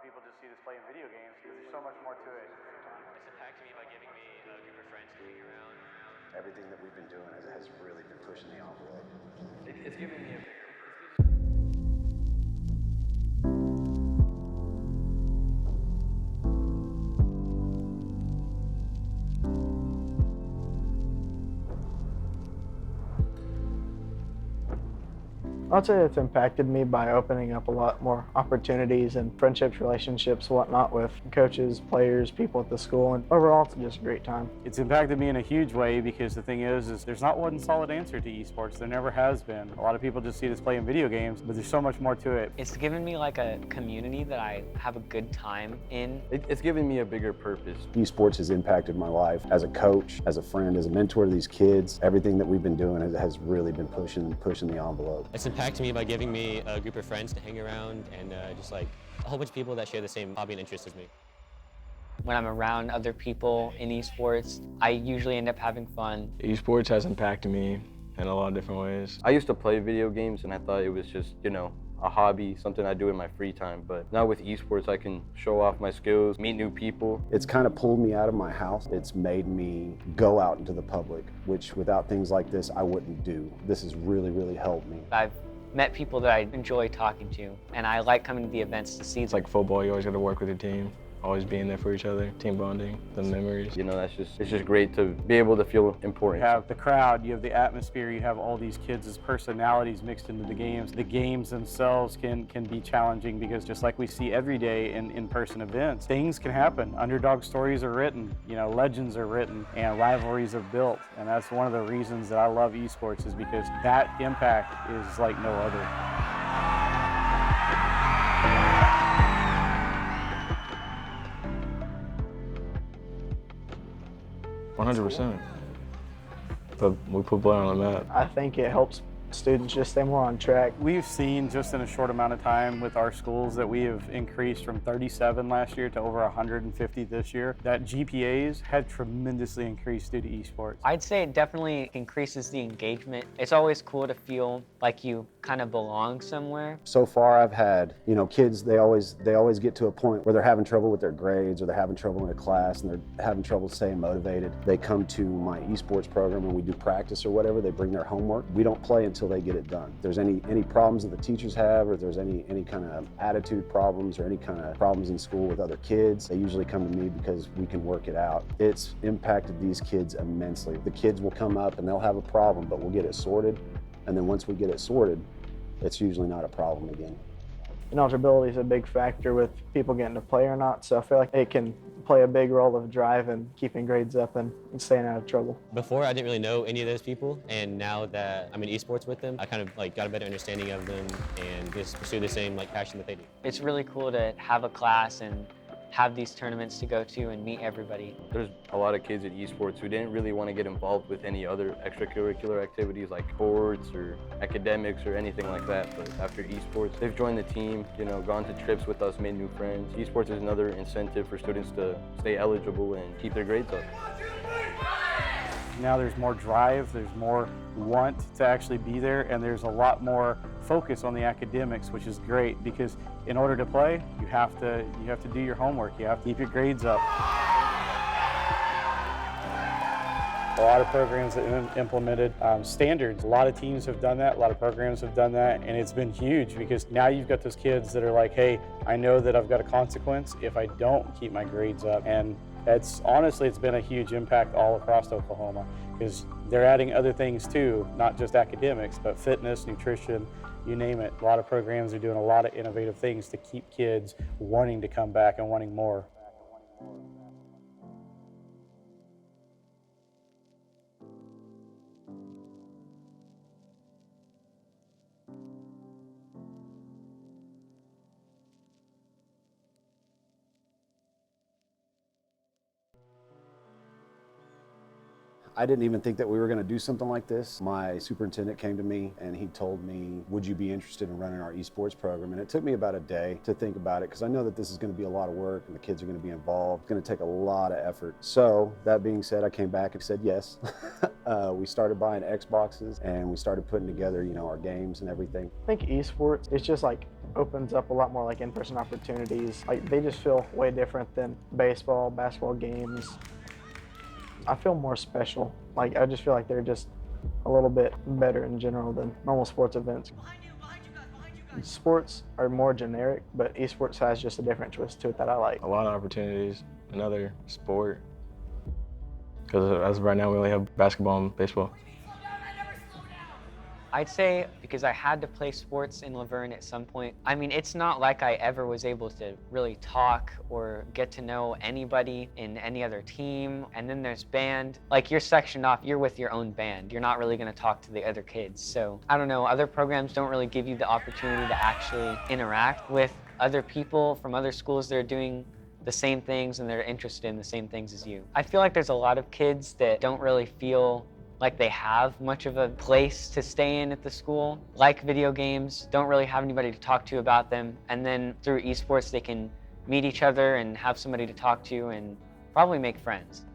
of people just see this play in video games, but there's so much more to it. It's impacted me by giving me a group of friends to hang around. Everything that we've been doing has really been pushing the envelope. It's given me a bigger. I'd say it's impacted me by opening up a lot more opportunities and friendships, relationships, whatnot with coaches, players, people at the school, and overall it's just a great time. It's impacted me in a huge way because the thing is there's not one solid answer to esports. There never has been. A lot of people just see this play in video games, but there's so much more to it. It's given me like a community that I have a good time in. It's given me a bigger purpose. Esports has impacted my life as a coach, as a friend, as a mentor to these kids. Everything that we've been doing has really been pushing the envelope. It's impacted me by giving me a group of friends to hang around and just like a whole bunch of people that share the same hobby and interest as me. When I'm around other people in esports, I usually end up having fun. Esports has impacted me in a lot of different ways. I used to play video games and I thought it was just, a hobby, something I do in my free time. But now with esports, I can show off my skills, meet new people. It's kind of pulled me out of my house. It's made me go out into the public, which without things like this, I wouldn't do. This has really, really helped me. I've met people that I enjoy talking to, and I like coming to the events to see. It's like football, you always got to work with your team, always being there for each other, team bonding, the memories. It's just great to be able to feel important. You have the crowd, you have the atmosphere, you have all these kids' personalities mixed into the games. The games themselves can be challenging because just like we see every day in in-person events, things can happen. Underdog stories are written, legends are written, and rivalries are built. And that's one of the reasons that I love esports is because that impact is like no other. 100%. But we put Blair on the map. I think it helps students just stay more on track. We've seen just in a short amount of time with our schools that we have increased from 37 last year to over 150 this year. That GPAs had tremendously increased due to esports. I'd say it definitely increases the engagement. It's always cool to feel like you kind of belong somewhere. So far I've had, kids, they always get to a point where they're having trouble with their grades or they're having trouble in a class and they're having trouble staying motivated. They come to my esports program and we do practice or whatever, they bring their homework. We don't play until they get it done. If there's any problems that the teachers have, or if there's any kind of attitude problems or any kind of problems in school with other kids, they usually come to me because we can work it out. It's impacted these kids immensely. The kids will come up and they'll have a problem, but we'll get it sorted. And then once we get it sorted, it's usually not a problem again. Eligibility is a big factor with people getting to play or not, so I feel like it can play a big role of drive in keeping grades up and staying out of trouble. Before, I didn't really know any of those people, and now that I'm in esports with them, I kind of got a better understanding of them and just pursue the same passion that they do. It's really cool to have a class and have these tournaments to go to and meet everybody. There's a lot of kids at esports who didn't really want to get involved with any other extracurricular activities like sports or academics or anything like that. But after esports, they've joined the team, gone to trips with us, made new friends. Esports is another incentive for students to stay eligible and keep their grades up. Now there's more drive, there's more want to actually be there, and there's a lot more focus on the academics, which is great because in order to play, you have to do your homework, you have to keep your grades up. A lot of programs that implemented standards. A lot of teams have done that, a lot of programs have done that, and it's been huge because now you've got those kids that are like, hey, I know that I've got a consequence if I don't keep my grades up. And it's been a huge impact all across Oklahoma because they're adding other things too, not just academics, but fitness, nutrition, you name it. A lot of programs are doing a lot of innovative things to keep kids wanting to come back and wanting more. I didn't even think that we were going to do something like this. My superintendent came to me and he told me, would you be interested in running our esports program? And it took me about a day to think about it because I know that this is going to be a lot of work and the kids are going to be involved. It's going to take a lot of effort. So that being said, I came back and said yes. We started buying Xboxes and we started putting together, you know, our games and everything. I think esports, it's just like opens up a lot more like in-person opportunities. Like they just feel way different than baseball, basketball games. I feel more special. Like I just feel like they're just a little bit better in general than normal sports events. Sports are more generic, but esports has just a different twist to it that I like. A lot of opportunities, another sport. Because as of right now, we only have basketball and baseball. I'd say because I had to play sports in Laverne at some point. I mean, it's not like I ever was able to really talk or get to know anybody in any other team. And then there's band. Like you're sectioned off, you're with your own band. You're not really gonna talk to the other kids. So I don't know, other programs don't really give you the opportunity to actually interact with other people from other schools that are doing the same things and they're interested in the same things as you. I feel like there's a lot of kids that don't really feel like they have much of a place to stay in at the school, like video games, don't really have anybody to talk to about them. And then through esports, they can meet each other and have somebody to talk to and probably make friends.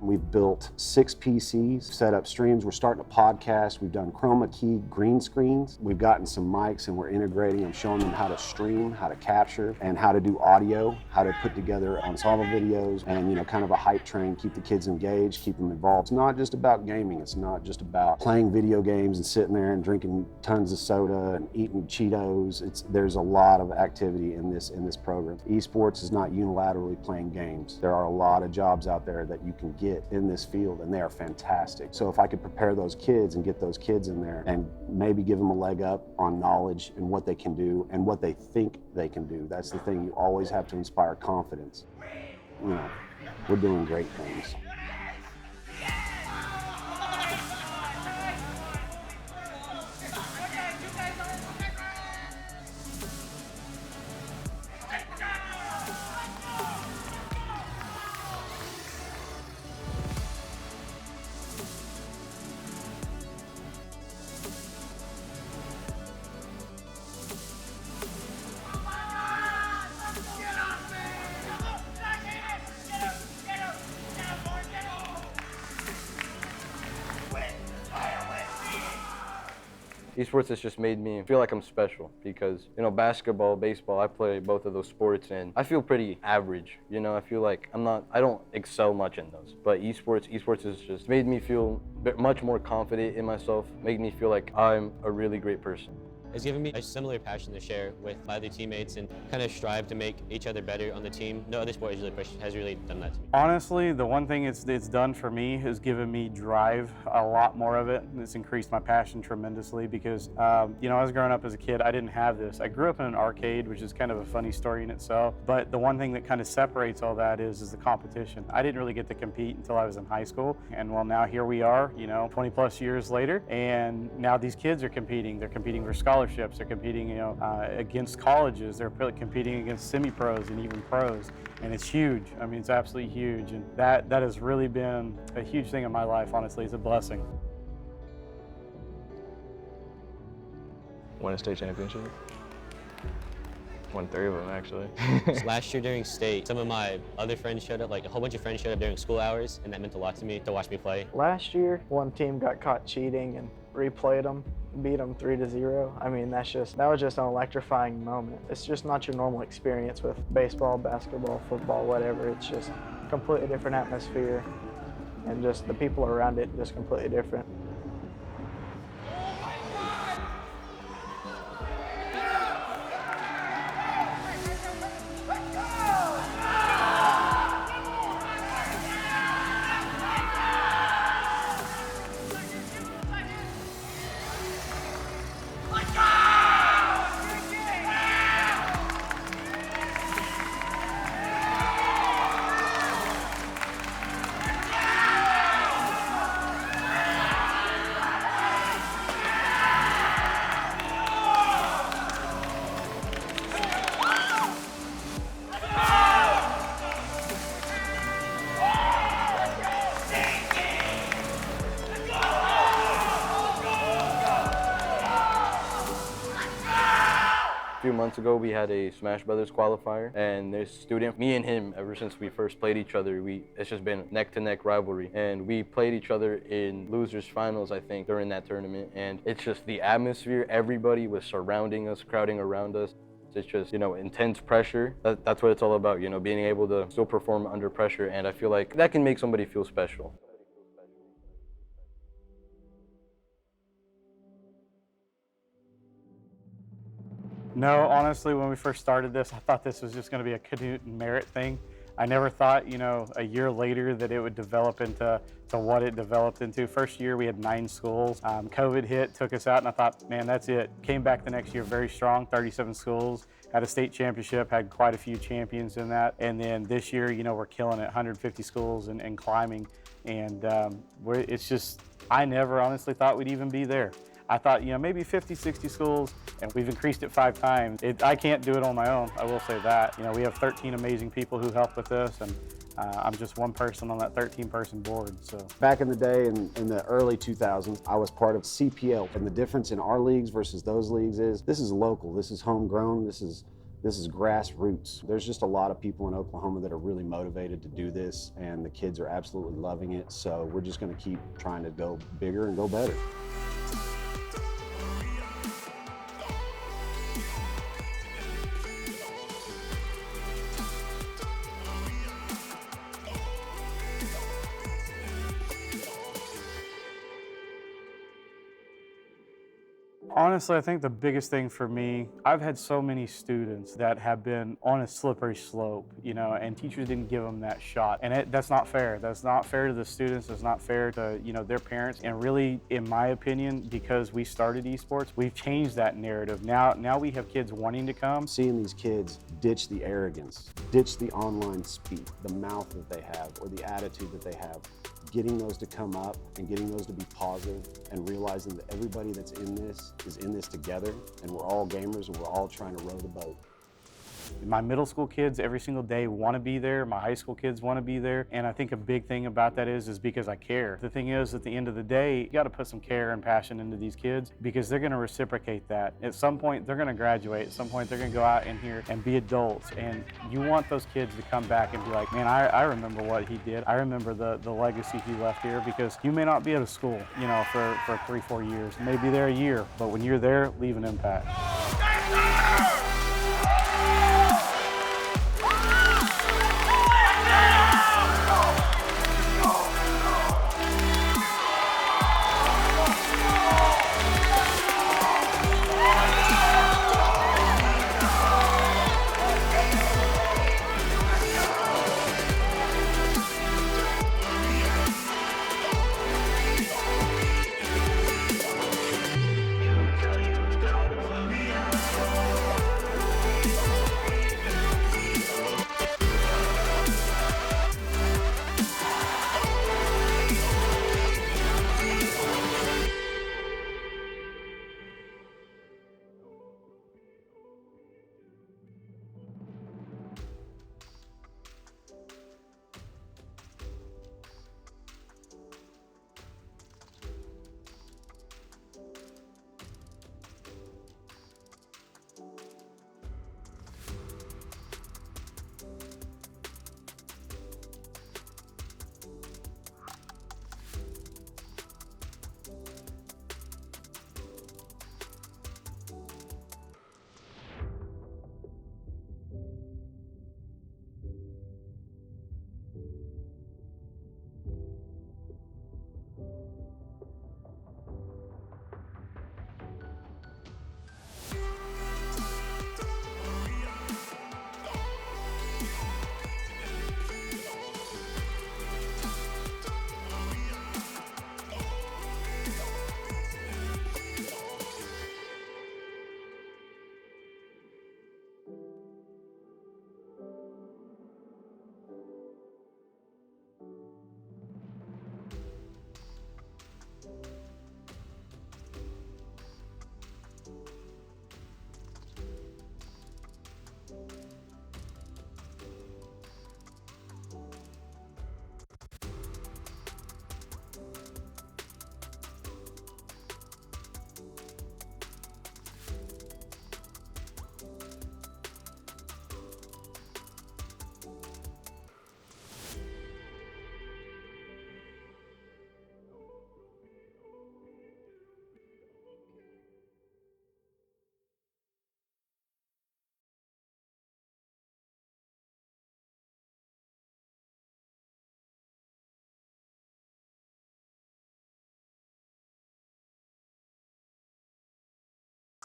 We've built 6 PCs, set up streams. We're starting a podcast. We've done chroma key green screens. We've gotten some mics and we're integrating and showing them how to stream, how to capture, and how to do audio, how to put together ensemble videos and, you know, kind of a hype train, keep the kids engaged, keep them involved. It's not just about gaming. It's not just about playing video games and sitting there and drinking tons of soda and eating Cheetos. There's a lot of activity in this program. Esports is not unilaterally playing games. There are a lot of jobs out there that you can get in this field and they are fantastic. So if I could prepare those kids and get those kids in there and maybe give them a leg up on knowledge and what they can do and what they think they can do, that's the thing. You always have to inspire confidence. You know, we're doing great things. Esports has just made me feel like I'm special because, you know, basketball, baseball, I play both of those sports and I feel pretty average. You know, I feel like I don't excel much in those. But esports has just made me feel much more confident in myself, made me feel like I'm a really great person. It's given me a similar passion to share with my other teammates and kind of strive to make each other better on the team. No other sport has really done that to me. Honestly, the one thing it's done for me is given me drive, a lot more of it. It's increased my passion tremendously because, you know, I was growing up as a kid, I didn't have this. I grew up in an arcade, which is kind of a funny story in itself, but the one thing that kind of separates all that is the competition. I didn't really get to compete until I was in high school, and well, now here we are, you know, 20 plus years later, and now these kids are competing. They're competing for scholarships. They're competing, you know, against colleges. They're competing against semi-pros and even pros, and it's huge. I mean, it's absolutely huge, and that has really been a huge thing in my life. Honestly, it's a blessing. Won a state championship. Won 3 of them, actually. Last year during state, some of my other friends showed up, like a whole bunch of friends showed up during school hours, and that meant a lot to me to watch me play. Last year, one team got caught cheating and replayed them, beat them 3-0. I mean, that was just an electrifying moment. It's just not your normal experience with baseball, basketball, football, whatever. It's just a completely different atmosphere, and just the people around it just completely different. months ago, we had a Smash Brothers qualifier, and this student, me and him, ever since we first played each other, it's just been neck-to-neck rivalry. And we played each other in losers finals, I think, during that tournament. And it's just the atmosphere, everybody was surrounding us, crowding around us. It's just, intense pressure. That's what it's all about, being able to still perform under pressure. And I feel like that can make somebody feel special. No, honestly, when we first started this, I thought this was just going to be a Canute and merit thing. I never thought, a year later that it would develop into what it developed into. First year, we had 9 schools. COVID hit, took us out, and I thought, man, that's it. Came back the next year very strong, 37 schools, had a state championship, had quite a few champions in that. And then this year, we're killing it, 150 schools and climbing. And it's just, I never honestly thought we'd even be there. I thought, maybe 50, 60 schools, and we've increased it 5 times. I can't do it on my own, I will say that. We have 13 amazing people who help with this, and I'm just one person on that 13-person board. So back in the day, in the early 2000s, I was part of CPL, and the difference in our leagues versus those leagues is this is local, this is homegrown, this is grassroots. There's just a lot of people in Oklahoma that are really motivated to do this, and the kids are absolutely loving it. So we're just going to keep trying to go bigger and go better. Honestly, I think the biggest thing for me, I've had so many students that have been on a slippery slope, and teachers didn't give them that shot. And that's not fair. That's not fair to the students. It's not fair to, their parents. And really, in my opinion, because we started esports, we've changed that narrative. Now we have kids wanting to come. Seeing these kids ditch the arrogance, ditch the online speak, the mouth that they have, or the attitude that they have, getting those to come up and getting those to be positive and realizing that everybody that's in this is in this together, and we're all gamers and we're all trying to row the boat. My middle school kids every single day want to be there. My high school kids want to be there. And I think a big thing about that is because I care. The thing is, at the end of the day, you got to put some care and passion into these kids because they're going to reciprocate that. At some point, they're going to graduate. At some point, they're going to go out in here and be adults. And you want those kids to come back and be like, man, I remember what he did. I remember the legacy he left here, because you may not be at a school, for 3-4 years. You may be there a year, but when you're there, leave an impact.